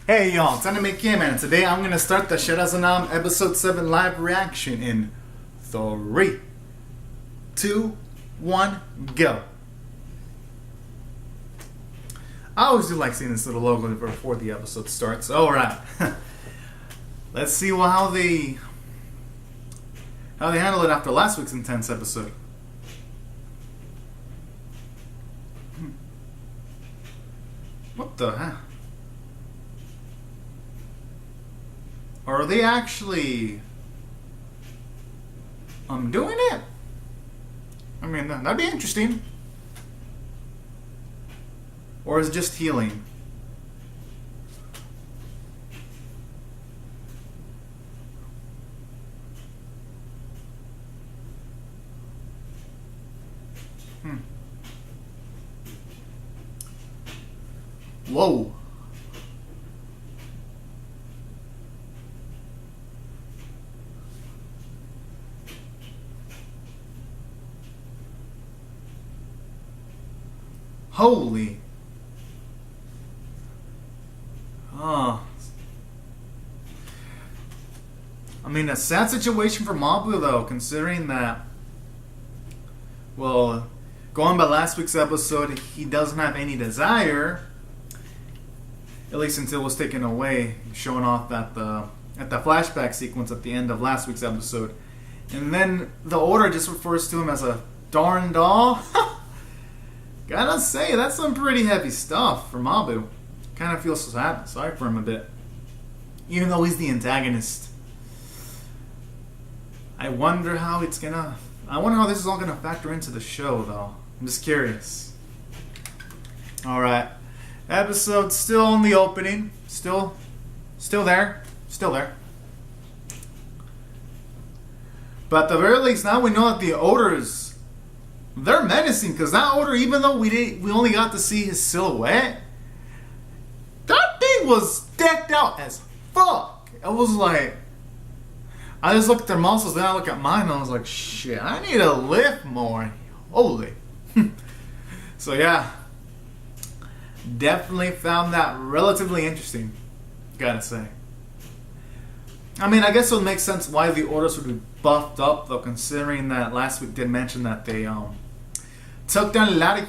Hey y'all, it's Anime K-Man, and today I'm gonna start the Sarazanmai episode 7 live reaction in 3, 2, 1, go. I always do like seeing this little logo before the episode starts. Alright. Let's see how they handle it after last week's intense episode. What the heck? Or are they actually doing it? I mean, that'd be interesting. Or is it just healing? Whoa. Holy. I mean, a sad situation for Mabu, though, considering that, well, going by last week's episode, he doesn't have any desire, at least until it was taken away, showing off at the flashback sequence at the end of last week's episode. And then the Order just refers to him as a darn doll. Gotta say, that's some pretty heavy stuff for Mabu. Kind of feel sorry for him a bit. Even though he's the antagonist. I wonder how this is all gonna factor into the show, though. I'm just curious. Alright. Episode still in the opening. Still there. But at the very least, now we know that the Odors, they're menacing, because that Odor, even though we only got to see his silhouette, that thing was decked out as fuck. It was like, I just looked at their muscles, then I look at mine, and I was like, shit, I need to lift more. Holy. So yeah, definitely found that relatively interesting, gotta say. I mean, I guess it would make sense why the Orders would be buffed up, though, considering that last week did mention that they took down a lot of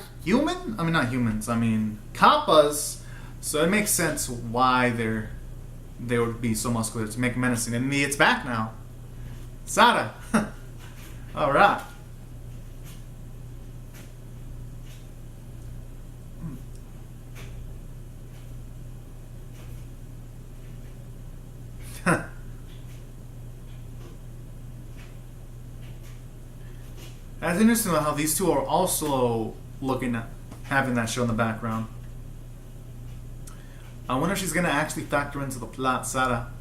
Kappas, so it makes sense why they would be so muscular to make menacing. And it's back now. Sara. Alright. That's interesting how these two are also looking at having that show in the background. I wonder if she's gonna actually factor into the plot, Sara.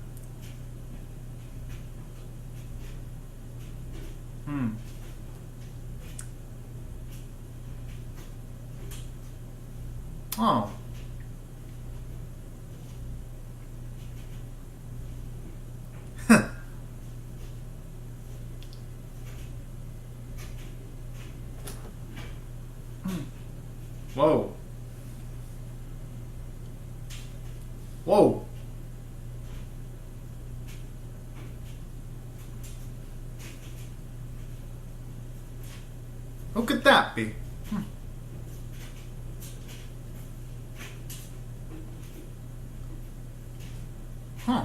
Oh. Whoa. Whoa. Who could that be? Huh.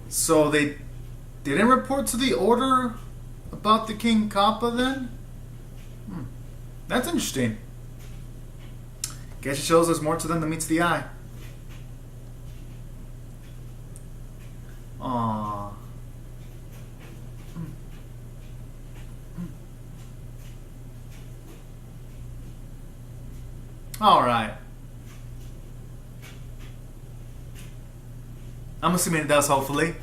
So they didn't report to the Order about the King Kappa then? That's interesting. Guess it shows there's more to them than meets the eye. Aww. Alright. I'm assuming it does, hopefully.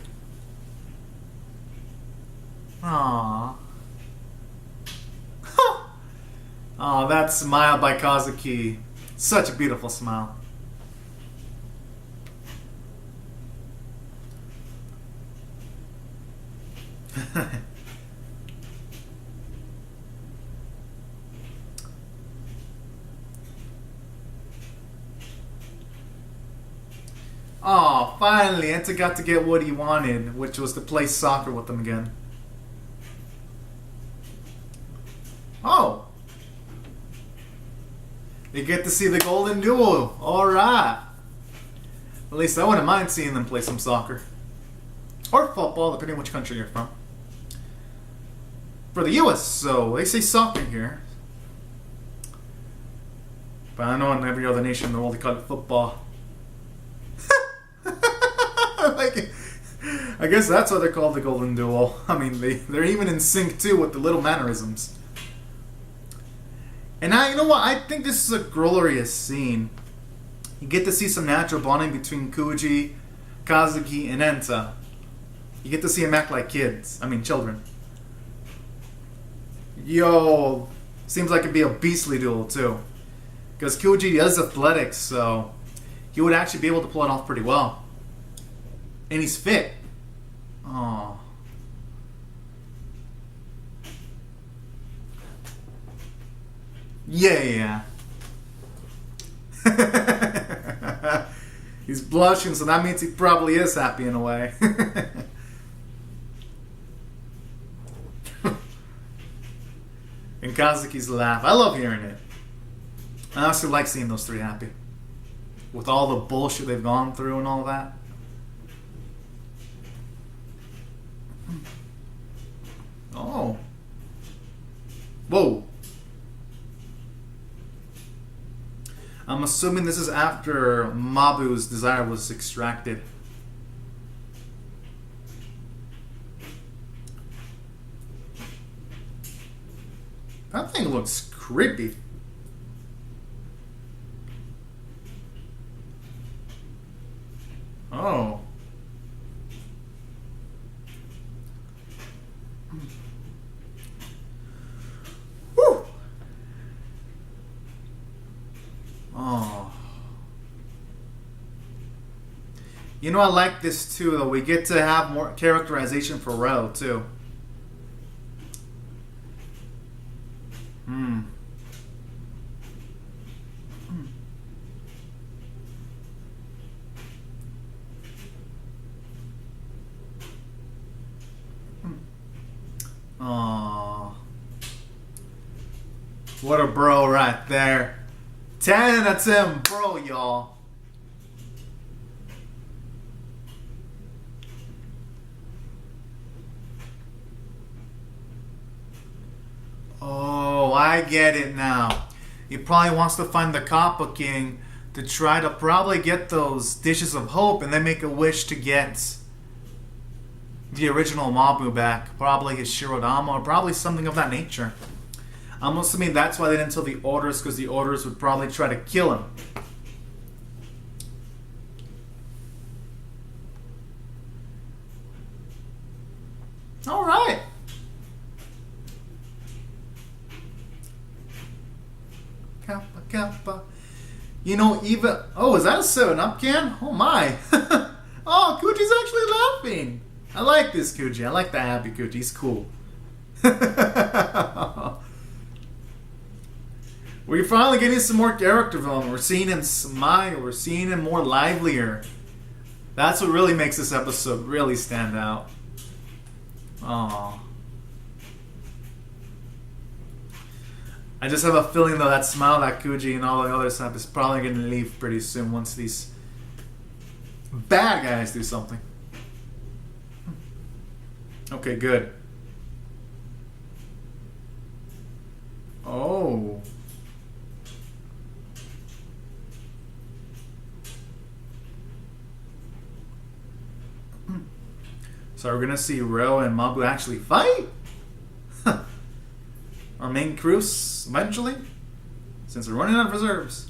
Aww. Oh, that smile by Kazuki. Such a beautiful smile. Oh, finally, Enta got to get what he wanted, which was to play soccer with them again. Oh. They get to see the golden duo. Alright. At least I wouldn't mind seeing them play some soccer. Or football, depending on which country you're from. For the US, so they say soccer here. But I know in every other nation in the world they call it football. Like, I guess that's why they're called the golden duo. I mean, they're even in sync too with the little mannerisms. And you know what? I think this is a glorious scene. You get to see some natural bonding between Kuji, Kazuki, and Enta. You get to see them act like kids. I mean, children. Yo, seems like it'd be a beastly duel too. Because Kuji is athletic, so he would actually be able to pull it off pretty well. And he's fit. Oh. Yeah. He's blushing, so that means he probably is happy in a way. And Kazuki's laugh. I love hearing it. I also like seeing those three happy. With all the bullshit they've gone through and all that. Oh. Whoa. I'm assuming this is after Mabu's desire was extracted. That thing looks creepy. Oh. Whew. Oh. You know, I like this too, though. We get to have more characterization for Rel, too. Aww. What a bro right there. 10 out of 10 bro, y'all. Oh, I get it now. He probably wants to find the Kappa King to try to probably get those dishes of hope and then make a wish to get the original Mabu back. Probably his Shirodama or probably something of that nature. I'm assuming that's why they didn't tell the orders, because the orders would probably try to kill him. Alright. Kappa, Kappa. You know, even... Oh, is that a 7-Up can? Oh my. Oh, Kuji's actually laughing. I like this Kuji. I like the happy Kuji. He's cool. We're finally getting some more character development. We're seeing him smile. We're seeing him more livelier. That's what really makes this episode really stand out. Aww. I just have a feeling, though, that smile that Kuji and all the other stuff is probably going to leave pretty soon once these bad guys do something. Okay, good. Oh. So we're gonna see Ro and Mabu actually fight? Our main crews eventually? Since we're running out of reserves.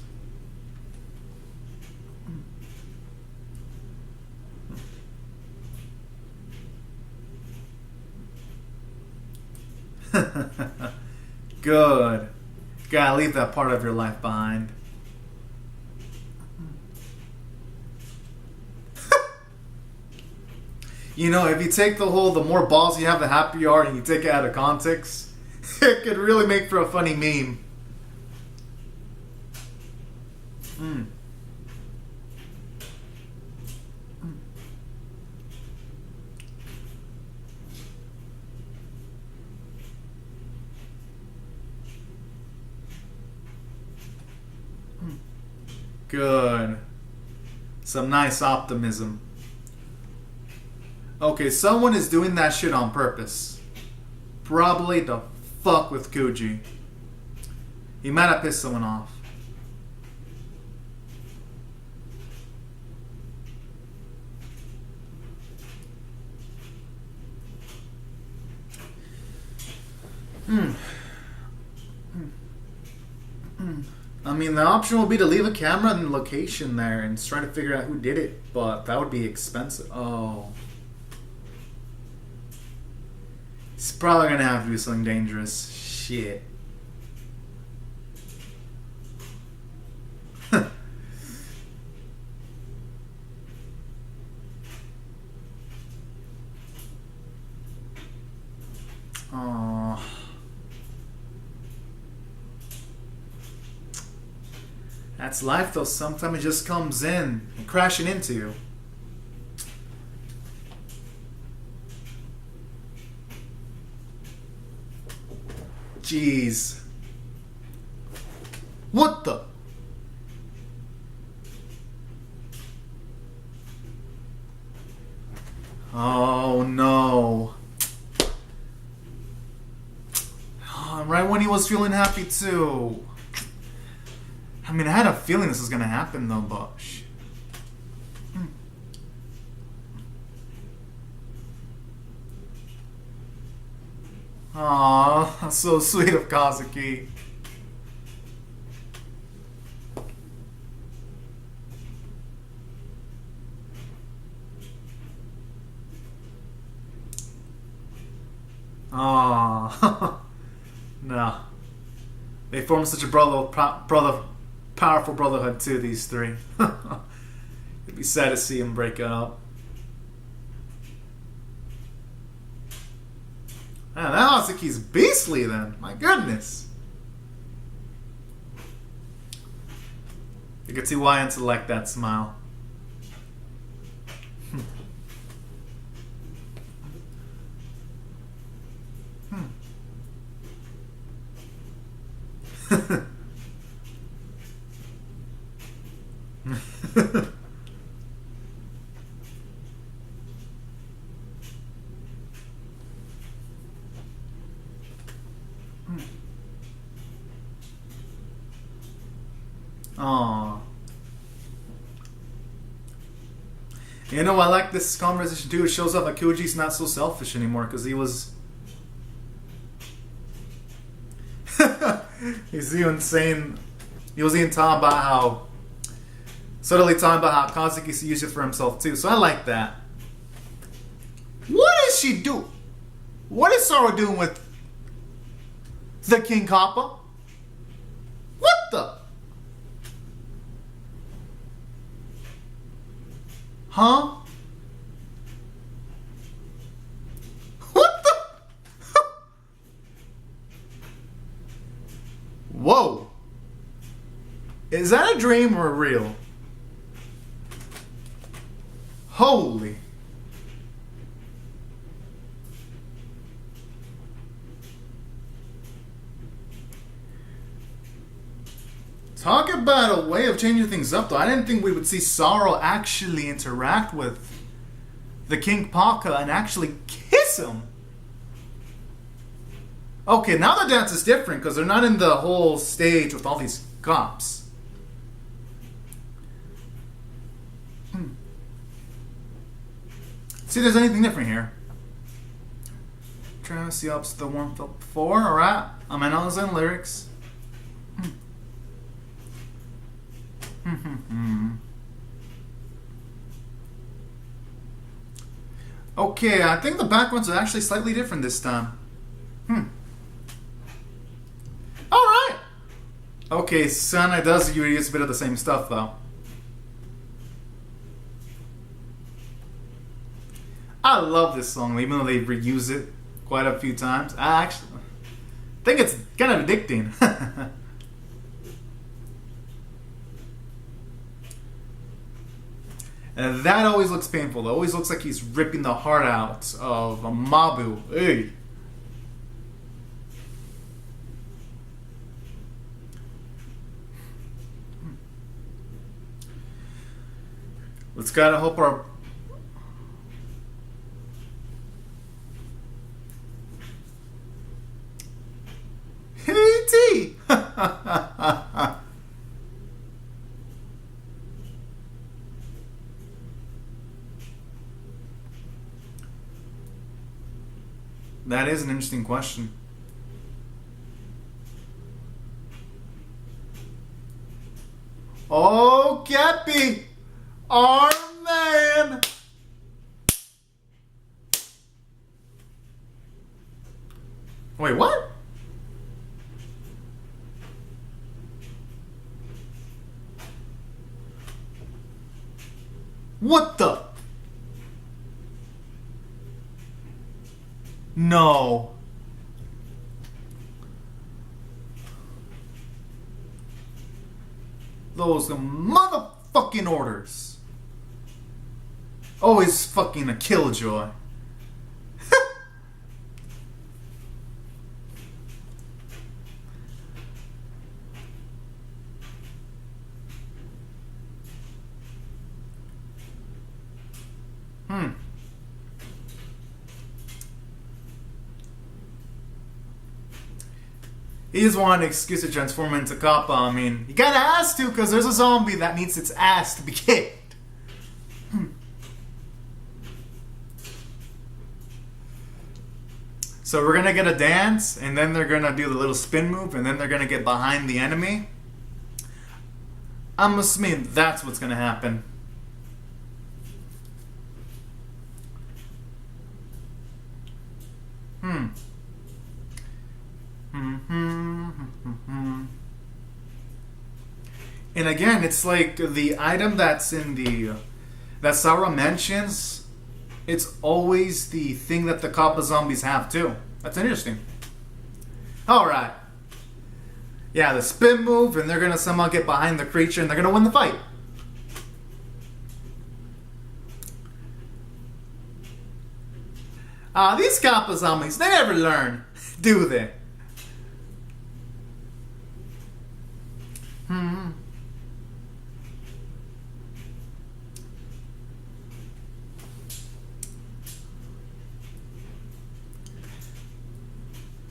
Good. Gotta leave that part of your life behind. You know, if you take the more balls you have, the happier you are, and you take it out of context, it could really make for a funny meme. Good. Some nice optimism. Okay, someone is doing that shit on purpose. Probably to fuck with Kuji. He might have pissed someone off. I mean, the option would be to leave a camera in the location there and try to figure out who did it, but that would be expensive. Oh. He's probably gonna have to do something dangerous. Shit. Oh. That's life though. Sometimes it just comes in and crashing into you. Jeez. What the? Oh no. Oh, right when he was feeling happy too. I mean, I had a feeling this was gonna happen though, but Aww, so sweet of Kazuki. Aww. No. They formed such a powerful brotherhood too, these three. It'd be sad to see them break up. Man, that Hazuki's beastly then. My goodness. You can see why Anta liked that smile. Aww. You know, I like this conversation too. It shows off that Kuji's not so selfish anymore because he was. He's even saying. He was even talking about how. Subtly talking about how Kazuki used to use it for himself too. So I like that. What does she do? What is Sora doing with the King Kappa? What the? Huh? What the? Whoa. Is that a dream or real? Holy. Talk about a way of changing things up, though. I didn't think we would see Sorrow actually interact with the King Paka and actually kiss him. Okay, now the dance is different because they're not in the whole stage with all these cops. See if there's anything different here. Trying to see up to the one felt before. Alright, I'm in on the lyrics. Okay, I think the backgrounds are actually slightly different this time. Alright. Okay, Sana does use a bit of the same stuff though. I love this song, even though they reuse it quite a few times. I actually think it's kind of addicting. And that always looks painful. It always looks like he's ripping the heart out of a Mabu. Hey. Let's gotta hope our... Hey, That is an interesting question. Oh, Cappy! Our man! Wait, what? What the? No. Those motherfucking orders. Always fucking a killjoy. He just wanted an excuse to transform into Kappa. I mean, he kinda has to, because there's a zombie that needs its ass to be kicked. So we're gonna get a dance, and then they're gonna do the little spin move, and then they're gonna get behind the enemy. I'm assuming that's what's gonna happen. And again, it's like the item that's in the that Sarah mentions. It's always the thing that the Kappa zombies have too. That's interesting. All right. Yeah, the spin move, and they're gonna somehow get behind the creature, and they're gonna win the fight. These Kappa zombies, they never learn, do they?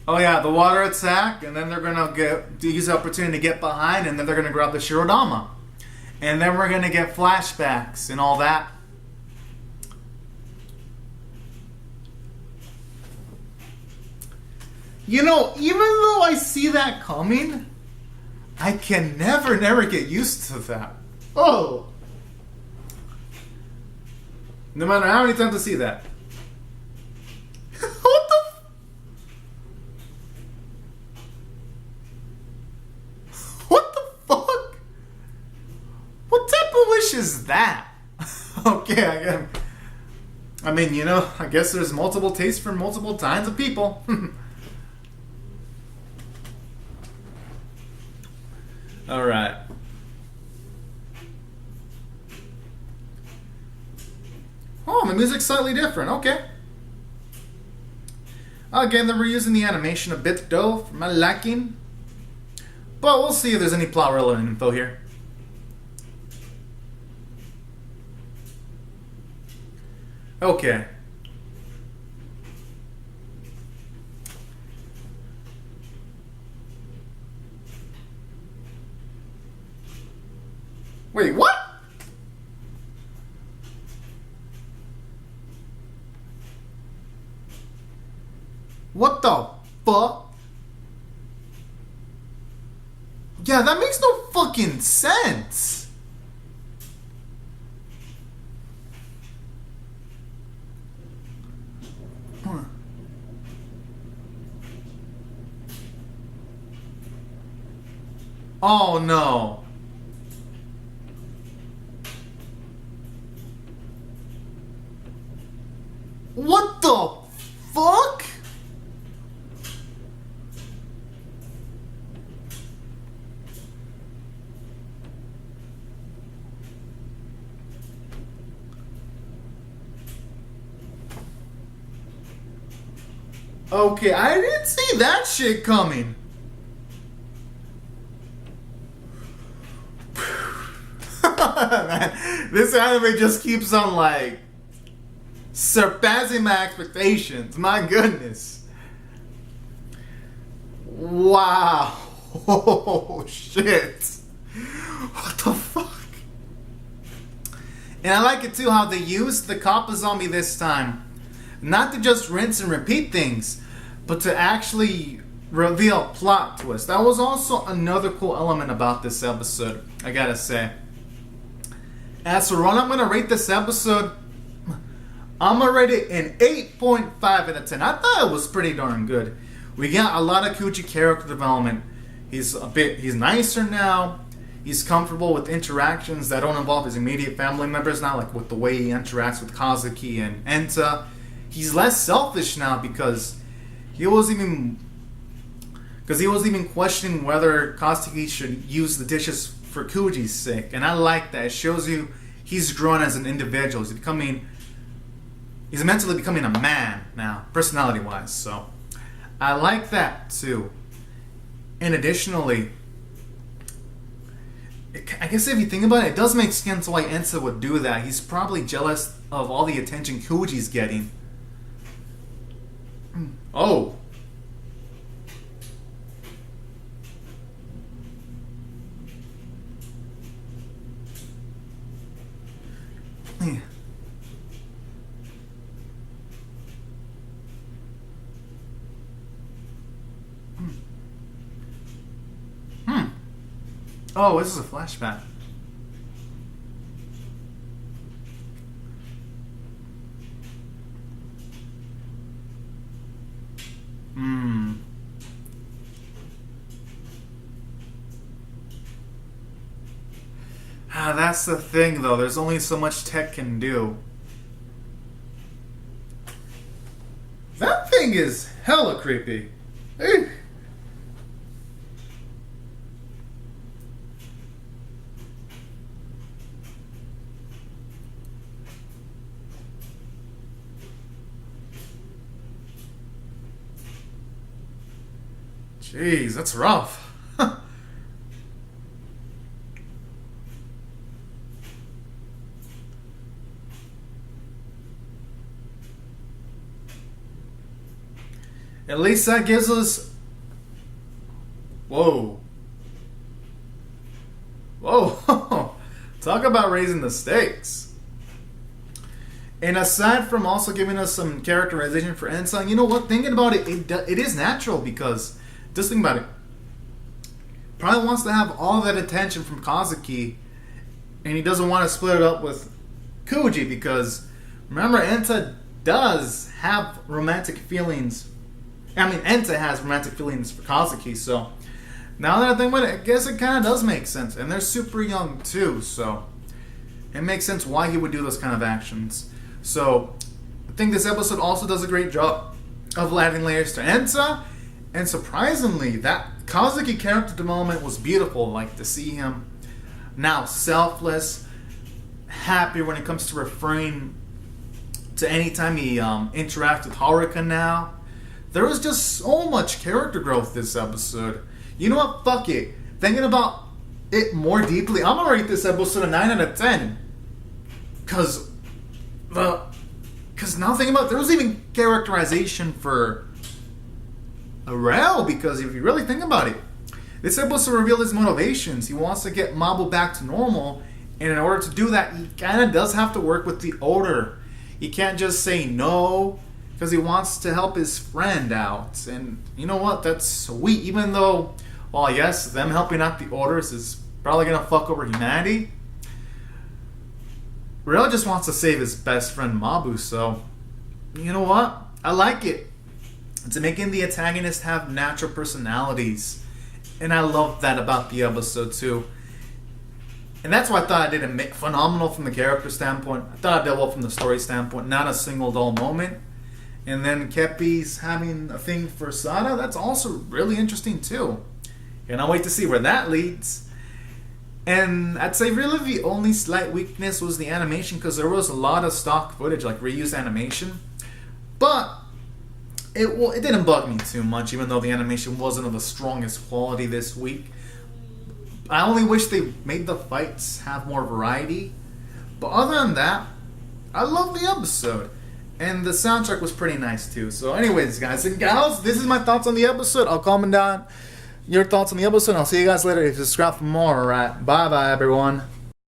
Oh yeah, the water attack, and then they're gonna use the opportunity to get behind, and then they're gonna grab the Shirodama. And then we're gonna get flashbacks and all that. You know, even though I see that coming, I can never get used to that. Oh! No matter how many times I see that. What the What the fuck? What type of wish is that? Okay, I mean, you know, I guess there's multiple tastes for multiple kinds of people. Alright. Oh, the music's slightly different. Okay. Again, they're reusing the animation a bit, though, for my liking. But we'll see if there's any plot relevant info here. Okay. Wait, what? What the fuck? Yeah, that makes no fucking sense. Oh no. What the fuck? Okay, I didn't see that shit coming. Man, this anime just keeps on like surpassing my expectations. My goodness. Wow. Oh shit. What the fuck? And I like it too how they used the Kappa zombie this time. Not to just rinse and repeat things, but to actually reveal plot twists. That was also another cool element about this episode, I gotta say. As for what I'm gonna rate this episode, I'm gonna rate it an 8.5 out of 10. I thought it was pretty darn good. We got a lot of Kuji character development. He's nicer now. He's comfortable with interactions that don't involve his immediate family members now, like with the way he interacts with Kazuki and Enta. He's less selfish now because he was even questioning whether Kazuki should use the dishes for Kuji's sake. And I like that. It shows you he's grown as an individual. He's mentally becoming a man now, personality-wise. So I like that too. And additionally, I guess if you think about it, it does make sense why Enta would do that. He's probably jealous of all the attention Kuji's getting. Oh. Oh, this is a flashback. That's the thing, though. There's only so much tech can do. That thing is hella creepy. Eek. Jeez, that's rough. At least that gives us... Whoa. Whoa. Talk about raising the stakes. And aside from also giving us some characterization for Ensign, you know what? Thinking about it, it is natural because... Just think about it. Probably wants to have all that attention from Kazuki, and he doesn't want to split it up with Kuji because, remember, Enta does have romantic feelings. I mean, Enta has romantic feelings for Kazuki, so now that I think about it, I guess it kind of does make sense. And they're super young too, so it makes sense why he would do those kind of actions. So I think this episode also does a great job of adding layers to Enta. And surprisingly, that Kazuki character development was beautiful. Like to see him now selfless, happy when it comes to referring to any time he interacts with Haruka now. There was just so much character growth this episode. You know what? Fuck it. Thinking about it more deeply, I'm gonna rate this episode a 9 out of 10. Cause now thinking about it, there was even characterization for Arel, because if you really think about it, this episode revealed his motivations. He wants to get Mabu back to normal, and in order to do that, he kind of does have to work with the Order. He can't just say no, because he wants to help his friend out. And you know what? That's sweet. Even though, well, yes, them helping out the Orders is probably going to fuck over humanity, Arel just wants to save his best friend Mabu, so you know what? I like it. It's making the antagonists have natural personalities. And I love that about the episode too. And that's why I thought I did a phenomenal from the character standpoint. I thought I did well from the story standpoint. Not a single dull moment. And then Keppi's having a thing for Sada. That's also really interesting too. And I'll wait to see where that leads. And I'd say really the only slight weakness was the animation, because there was a lot of stock footage, like reused animation. But it didn't bug me too much, even though the animation wasn't of the strongest quality this week. I only wish they made the fights have more variety. But other than that, I love the episode. And the soundtrack was pretty nice too. So anyways, guys and gals, this is my thoughts on the episode. I'll comment down your thoughts on the episode. I'll see you guys later. If you subscribe for more, alright. Bye bye everyone.